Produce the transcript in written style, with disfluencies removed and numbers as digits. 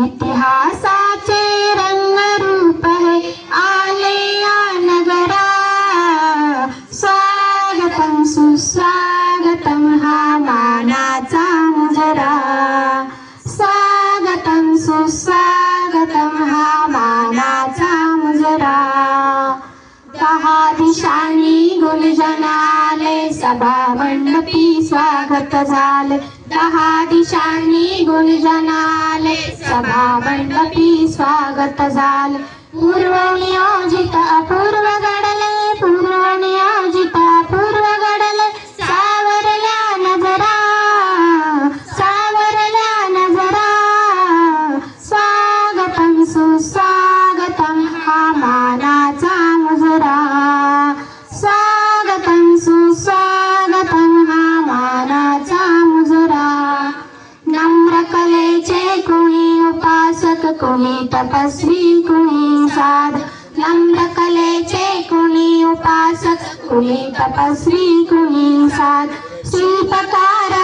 इतिहासाचे रंगरूप है आले या नगरा. स्वागतम सुस्वागतम हा मानाचा मुजरा. स्वागतम सुस्वागतम हा मानाचा मुजरा. 10 दिशांनी गुंजन आले सभा मंडपी स्वागत झाले. 10 दिशांनी गुंजन आले सभा मंडपी स्वागत झाले. पूर्व नियोजित अपूर्व घडले पूर्व नियोजित अपूर्व घडले. सावरल्या नजरा सावरल्या नजरा. स्वागतम सुस्वागतम हा मानाचा मुजरा. स्वागतम सुस्वागतम हा मानाचा मुजरा. नम्र कलेचे कुणी उपासक कुणी तपस्वी कुणी साधक. नम्र कलेचे कुणी उपासक कुणी तपस्वी कुणी साधक. शिल्पकार